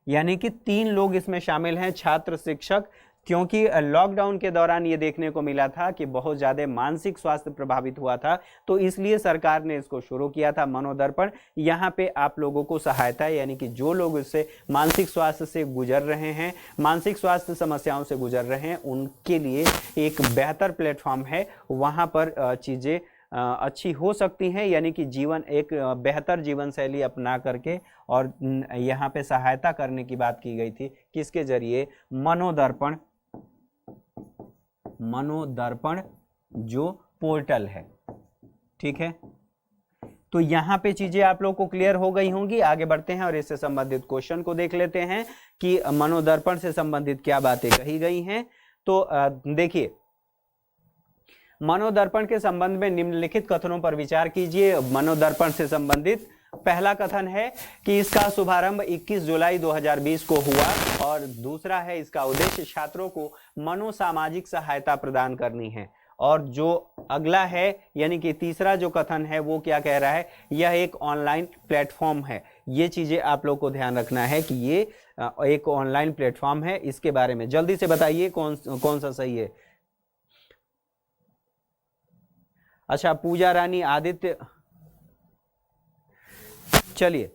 यानी कि 3 लोग इसमें शामिल हैं, छात्र, शिक्षक। क्योंकि लॉकडाउन के दौरान ये देखने को मिला था कि बहुत ज़्यादा मानसिक स्वास्थ्य प्रभावित हुआ था, तो इसलिए सरकार ने इसको शुरू किया था, मनोदर्पण। यहाँ पे आप लोगों को सहायता, यानी कि जो लोग इससे मानसिक स्वास्थ्य से गुजर रहे हैं, मानसिक स्वास्थ्य समस्याओं से गुजर रहे हैं, उनके लिए एक बेहतर प्लेटफॉर्म है। वहाँ पर चीज़ें अच्छी हो सकती हैं, यानी कि जीवन, एक बेहतर जीवन शैली अपना करके। और यहाँ पे सहायता करने की बात की गई थी, किसके जरिए? मनोदर्पण जो पोर्टल है, ठीक है। तो यहाँ पे चीजें आप लोग को क्लियर हो गई होंगी। आगे बढ़ते हैं और इससे संबंधित क्वेश्चन को देख लेते हैं कि मनोदर्पण से संबंधित क्या बातें कही गई हैं। तो देखिए, मनोदर्पण के संबंध में निम्नलिखित कथनों पर विचार कीजिए। मनोदर्पण से संबंधित पहला कथन है कि इसका शुभारंभ 21 जुलाई 2020 को हुआ, और दूसरा है इसका उद्देश्य छात्रों को मनोसामाजिक सहायता प्रदान करनी है। और जो अगला है, यानी कि तीसरा जो कथन है, वो क्या कह रहा है? यह एक ऑनलाइन प्लेटफॉर्म है। ये चीजें आप लोग को ध्यान रखना है कि ये एक ऑनलाइन प्लेटफॉर्म है। इसके बारे में जल्दी से बताइए कौन सा सही है। अच्छा, पूजा रानी, आदित्य, चलिए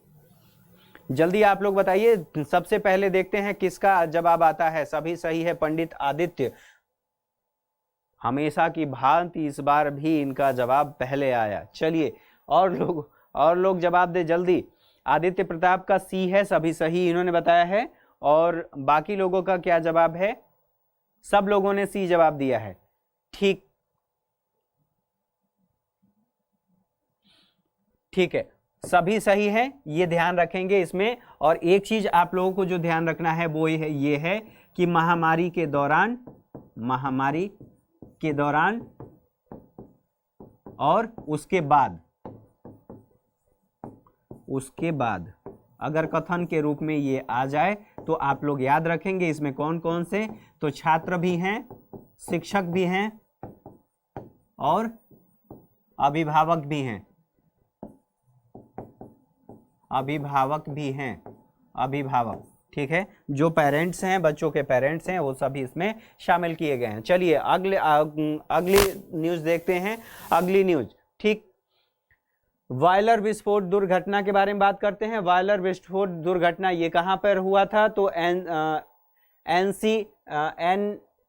जल्दी आप लोग बताइए। सबसे पहले देखते हैं किसका जवाब आता है। सभी सही है, पंडित आदित्य। हमेशा की भांति इस बार भी इनका जवाब पहले आया। चलिए और लोग जवाब दे जल्दी। आदित्य प्रताप का सी है, सभी सही इन्होंने बताया है। और बाकी लोगों का क्या जवाब है? सब लोगों ने सी जवाब दिया है। ठीक है, सभी सही है, ये ध्यान रखेंगे इसमें। और एक चीज आप लोगों को जो ध्यान रखना है वो ये है कि महामारी के दौरान और उसके बाद अगर कथन के रूप में ये आ जाए तो आप लोग याद रखेंगे इसमें कौन कौन से, तो छात्र भी हैं, शिक्षक भी हैं और अभिभावक भी हैं। अभिभावक, ठीक है, जो पेरेंट्स हैं, बच्चों के पेरेंट्स हैं, वो सभी इसमें शामिल किए गए हैं। चलिए अगली न्यूज देखते हैं। अगली न्यूज, ठीक, बॉयलर विस्फोट दुर्घटना के बारे में बात करते हैं। बॉयलर विस्फोट दुर्घटना ये कहां पर हुआ था? तो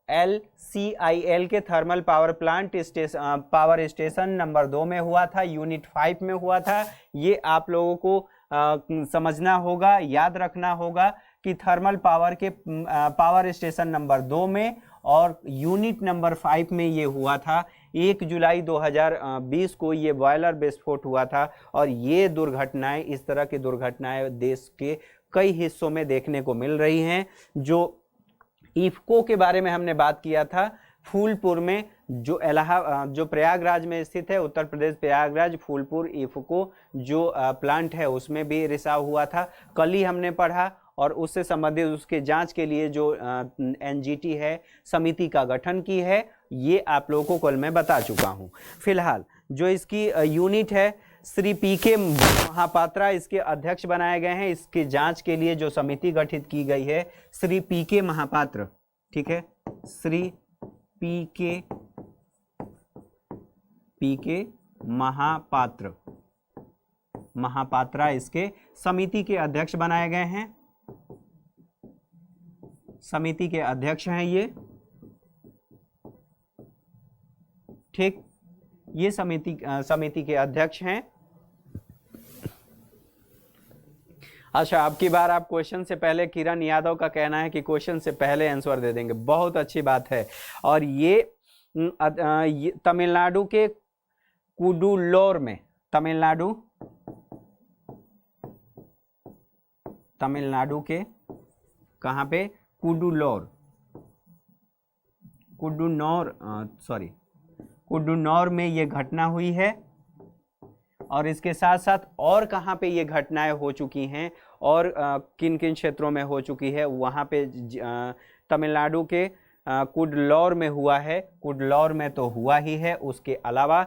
NLCIL के थर्मल पावर स्टेशन नंबर 2 में हुआ था, यूनिट 5 में हुआ था। ये आप लोगों को समझना होगा, याद रखना होगा कि थर्मल पावर स्टेशन नंबर 2 में और यूनिट नंबर 5 में ये हुआ था। 1 जुलाई 2020 को ये बॉयलर विस्फोट हुआ था। और ये दुर्घटनाएं, इस तरह की दुर्घटनाएं देश के कई हिस्सों में देखने को मिल रही हैं। जो इफ्को के बारे में हमने बात किया था, फूलपुर में, जो प्रयागराज में स्थित है, उत्तर प्रदेश प्रयागराज, फूलपुर इफ्को जो प्लांट है उसमें भी रिसाव हुआ था। कल ही हमने पढ़ा और उससे संबंधित उसके जांच के लिए जो NGT है, समिति का गठन की है, ये आप लोगों को कल मैं बता चुका हूं। फिलहाल जो इसकी यूनिट है, श्री PK महापात्रा इसके अध्यक्ष बनाए गए हैं। इसकी जांच के लिए जो समिति गठित की गई है, श्री PK महापात्र, ठीक है, श्री PK महापात्रा इसके समिति के अध्यक्ष बनाए गए हैं। समिति के अध्यक्ष हैं ये, ठीक, ये समिति के अध्यक्ष हैं। अच्छा, अब की बार आप क्वेश्चन से पहले, किरण यादव का कहना है कि क्वेश्चन से पहले आंसर दे देंगे, बहुत अच्छी बात है। और ये तमिलनाडु के कुडुलोर में, तमिलनाडु के कहां पे? कुडुनौर में ये घटना हुई है। और इसके साथ साथ और कहां पे ये घटनाएं हो चुकी हैं और किन किन क्षेत्रों में हो चुकी है, वहां पे तमिलनाडु के कुडलौर में हुआ है। कुडलौर में तो हुआ ही है, उसके अलावा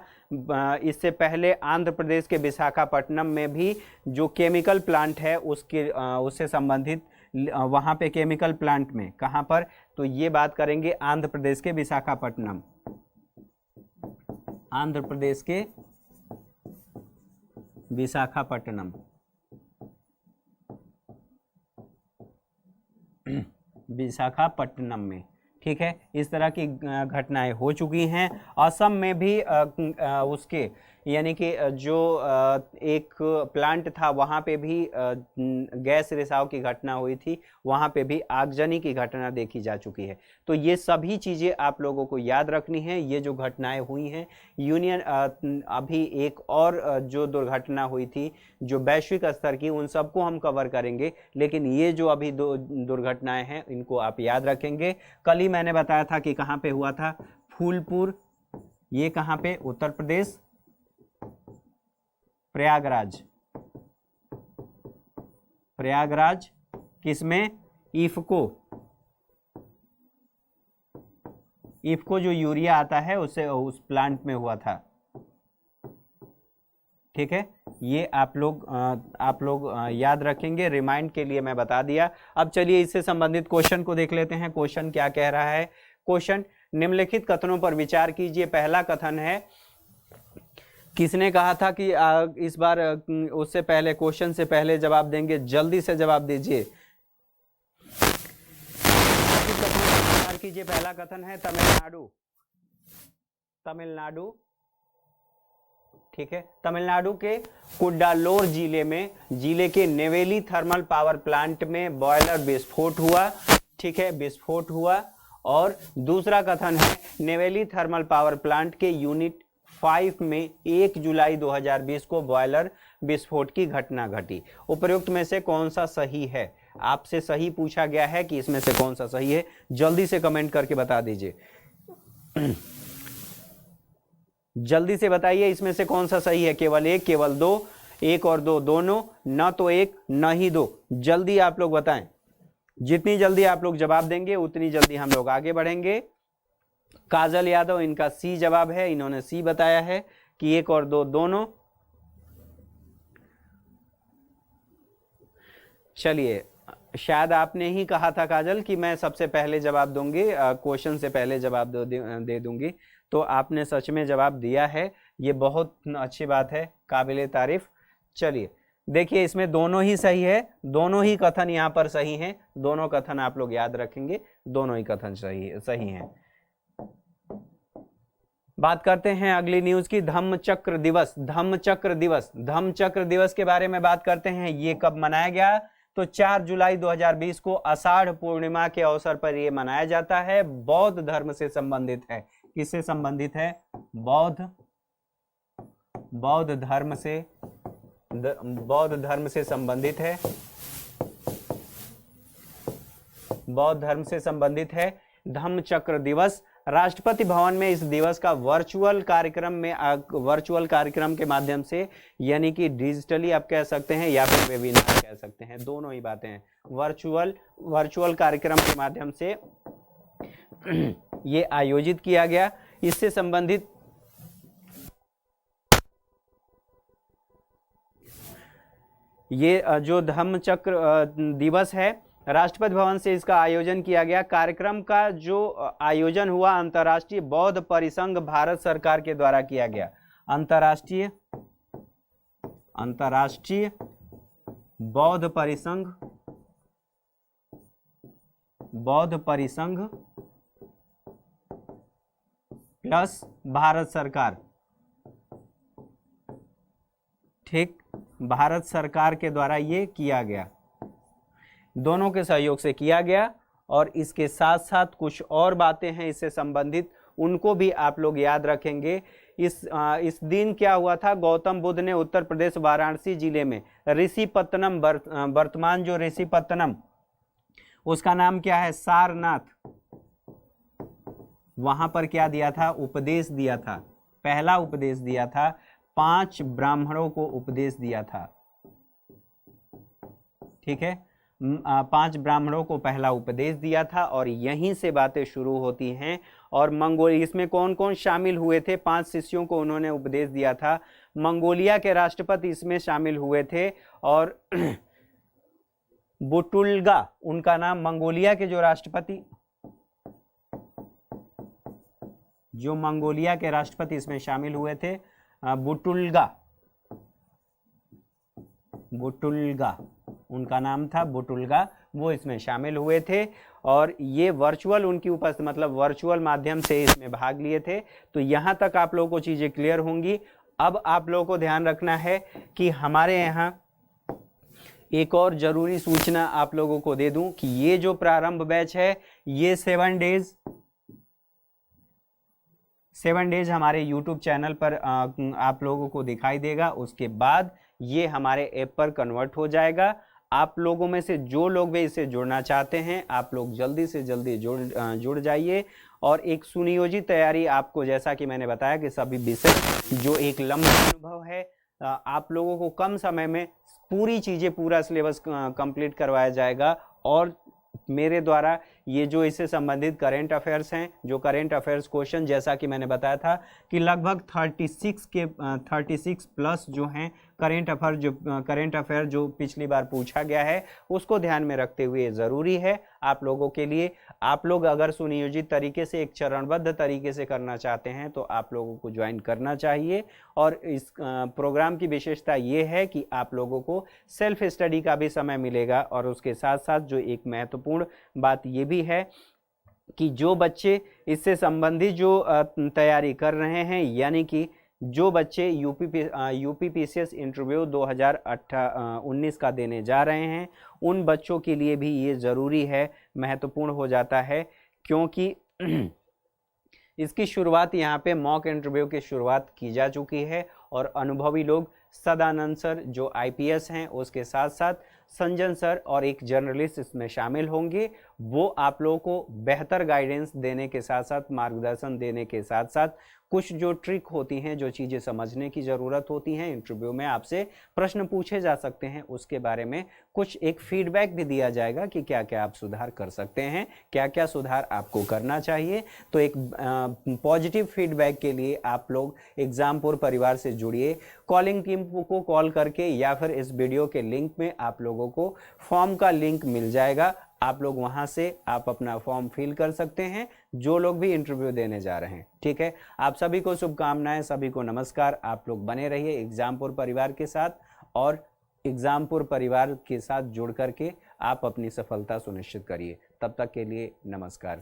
इससे पहले आंध्र प्रदेश के विशाखापट्टनम में भी जो केमिकल प्लांट है उससे संबंधित वहां पे केमिकल प्लांट में, कहां पर? तो ये बात करेंगे आंध्र प्रदेश के विशाखापट्टनम, आंध्र प्रदेश के विशाखापट्टनम, विशाखापट्टनम में, ठीक है। इस तरह की घटनाएं हो चुकी हैं। असम में भी उसके यानी कि जो एक प्लांट था वहाँ पे भी गैस रिसाव की घटना हुई थी, वहाँ पे भी आगजनी की घटना देखी जा चुकी है। तो ये सभी चीज़ें आप लोगों को याद रखनी है। ये जो घटनाएं हुई हैं, अभी एक और जो दुर्घटना हुई थी जो वैश्विक स्तर की, उन सबको हम कवर करेंगे, लेकिन ये जो अभी दो दुर्घटनाएं हैं इनको आप याद रखेंगे। कल ही मैंने बताया था कि कहाँ पे हुआ था, फूलपुर, ये कहाँ पे? उत्तर प्रदेश, प्रयागराज किसमें? इफ्को जो यूरिया आता है उससे उस प्लांट में हुआ था, ठीक है। ये आप लोग याद रखेंगे, रिमाइंड के लिए मैं बता दिया। अब चलिए इससे संबंधित क्वेश्चन को देख लेते हैं। क्वेश्चन क्या कह रहा है? क्वेश्चन, निम्नलिखित कथनों पर विचार कीजिए। पहला कथन है, किसने कहा था कि इस बार उससे पहले, क्वेश्चन से पहले जवाब देंगे, जल्दी से जवाब दीजिए। कीजिए। पहला कथन है तमिलनाडु, तमिलनाडु, ठीक है, तमिलनाडु के कुड्डालोर जिले के नेवेली थर्मल पावर प्लांट में बॉयलर विस्फोट हुआ, ठीक है, विस्फोट हुआ। और दूसरा कथन है नेवेली थर्मल पावर प्लांट के यूनिट 5 में 1 जुलाई 2020 को बॉयलर विस्फोट की घटना घटी। उपरोक्त में से कौन सा सही है? आपसे सही पूछा गया है कि इसमें से कौन सा सही है, जल्दी से कमेंट करके बता दीजिए। जल्दी से बताइए इसमें से कौन सा सही है, केवल एक, केवल दो, एक और दो दोनों, न तो एक न ही दो। जल्दी आप लोग बताएं, जितनी जल्दी आप लोग जवाब देंगे उतनी जल्दी हम लोग आगे बढ़ेंगे। काजल यादव, इनका सी जवाब है, इन्होंने सी बताया है कि एक और दो दोनों। चलिए, शायद आपने ही कहा था काजल कि मैं सबसे पहले जवाब दूंगी, क्वेश्चन से पहले जवाब दे दूंगी, तो आपने सच में जवाब दिया है, ये बहुत अच्छी बात है, काबिले तारीफ। चलिए देखिए, इसमें दोनों ही सही है, दोनों ही कथन यहाँ पर सही हैं, दोनों कथन आप लोग याद रखेंगे, दोनों ही कथन सही हैं। बात करते हैं अगली न्यूज की, धम्मचक्र दिवस। धम्मचक्र दिवस, धम्मचक्र दिवस के बारे में बात करते हैं। ये कब मनाया गया? तो 4 जुलाई 2020 को आषाढ़ पूर्णिमा के अवसर पर यह मनाया जाता है। बौद्ध धर्म से संबंधित है। किससे संबंधित है? बौद्ध धर्म से संबंधित है। बौद्ध धर्म से संबंधित है धम्मचक्र दिवस। राष्ट्रपति भवन में इस दिवस का वर्चुअल कार्यक्रम के माध्यम से, यानी कि डिजिटली आप कह सकते हैं या फिर वेबिनार कह सकते हैं, दोनों ही बातें हैं। वर्चुअल कार्यक्रम के माध्यम से ये आयोजित किया गया। इससे संबंधित ये जो धम्मचक्र दिवस है, राष्ट्रपति भवन से इसका आयोजन किया गया। कार्यक्रम का जो आयोजन हुआ अंतर्राष्ट्रीय बौद्ध परिसंघ भारत सरकार के द्वारा किया गया। अंतर्राष्ट्रीय बौद्ध परिसंघ प्लस भारत सरकार, ठीक, भारत सरकार के द्वारा ये किया गया, दोनों के सहयोग से किया गया। और इसके साथ साथ कुछ और बातें हैं इससे संबंधित, उनको भी आप लोग याद रखेंगे। इस दिन क्या हुआ था? गौतम बुद्ध ने उत्तर प्रदेश वाराणसी जिले में ऋषिपत्तनम, वर्तमान जो ऋषिपत्तनम, उसका नाम क्या है? सारनाथ, वहां पर क्या दिया था? उपदेश दिया था, पहला उपदेश दिया था, 5 ब्राह्मणों को उपदेश दिया था, ठीक है, 5 ब्राह्मणों को पहला उपदेश दिया था। और यहीं से बातें शुरू होती हैं। और इसमें कौन कौन शामिल हुए थे? 5 शिष्यों को उन्होंने उपदेश दिया था। मंगोलिया के राष्ट्रपति इसमें शामिल हुए थे। और बुटुल्गा, उनका नाम, मंगोलिया के जो मंगोलिया के राष्ट्रपति इसमें शामिल हुए थे, बुटुल्गा उनका नाम था, बुटुल्गा, वो इसमें शामिल हुए थे। और ये वर्चुअल उनकी उपस्थिति, मतलब वर्चुअल माध्यम से इसमें भाग लिए थे। तो यहाँ तक आप लोगों को चीज़ें क्लियर होंगी। अब आप लोगों को ध्यान रखना है कि हमारे यहाँ एक और ज़रूरी सूचना आप लोगों को दे दूं कि ये जो प्रारंभ बैच है, ये 7 डेज हमारे YouTube चैनल पर आप लोगों को दिखाई देगा। उसके बाद ये हमारे ऐप पर कन्वर्ट हो जाएगा। आप लोगों में से जो लोग भी इसे जुड़ना चाहते हैं, आप लोग जल्दी से जल्दी जुड़ जाइए। और एक सुनियोजित तैयारी आपको, जैसा कि मैंने बताया कि सभी विषय जो एक लंबा अनुभव है, आप लोगों को कम समय में पूरी चीज़ें, पूरा सिलेबस कंप्लीट करवाया जाएगा। और मेरे द्वारा ये जो इससे संबंधित करेंट अफेयर्स हैं, जो करेंट अफेयर्स क्वेश्चन, जैसा कि मैंने बताया था कि लगभग 36 प्लस जो हैं करेंट अफेयर जो पिछली बार पूछा गया है, उसको ध्यान में रखते हुए ज़रूरी है आप लोगों के लिए। आप लोग अगर सुनियोजित तरीके से, एक चरणबद्ध तरीके से करना चाहते हैं तो आप लोगों को ज्वाइन करना चाहिए। और इस प्रोग्राम की विशेषता ये है कि आप लोगों को सेल्फ स्टडी का भी समय मिलेगा। और उसके साथ साथ जो एक महत्वपूर्ण बात ये भी है कि जो बच्चे इससे संबंधित जो तैयारी कर रहे हैं, यानी कि जो बच्चे यूपीपीसीएस इंटरव्यू 2019 का देने जा रहे हैं, उन बच्चों के लिए भी ये ज़रूरी है, महत्वपूर्ण हो जाता है, क्योंकि इसकी शुरुआत यहाँ पे मॉक इंटरव्यू की शुरुआत की जा चुकी है और अनुभवी लोग सदानंद सर जो आईपीएस हैं, उसके साथ साथ संजन सर और एक जर्नलिस्ट इसमें शामिल होंगे। वो आप लोगों को बेहतर गाइडेंस देने के साथ साथ, मार्गदर्शन देने के साथ साथ, कुछ जो ट्रिक होती हैं, जो चीज़ें समझने की ज़रूरत होती हैं, इंटरव्यू में आपसे प्रश्न पूछे जा सकते हैं, उसके बारे में कुछ एक फीडबैक भी दिया जाएगा कि क्या क्या आप सुधार कर सकते हैं, क्या क्या सुधार आपको करना चाहिए। तो एक पॉजिटिव फीडबैक के लिए आप लोग एग्जामपुर परिवार से जुड़िए। कॉलिंग टीम को कॉल करके या फिर इस वीडियो के लिंक में आप लोगों को फॉर्म का लिंक मिल जाएगा, आप लोग वहां से आप अपना फॉर्म फिल कर सकते हैं, जो लोग भी इंटरव्यू देने जा रहे हैं। ठीक है, आप सभी को शुभकामनाएं, सभी को नमस्कार। आप लोग बने रहिए एग्जामपुर परिवार के साथ, और एग्जामपुर परिवार के साथ जुड़ करके आप अपनी सफलता सुनिश्चित करिए। तब तक के लिए नमस्कार।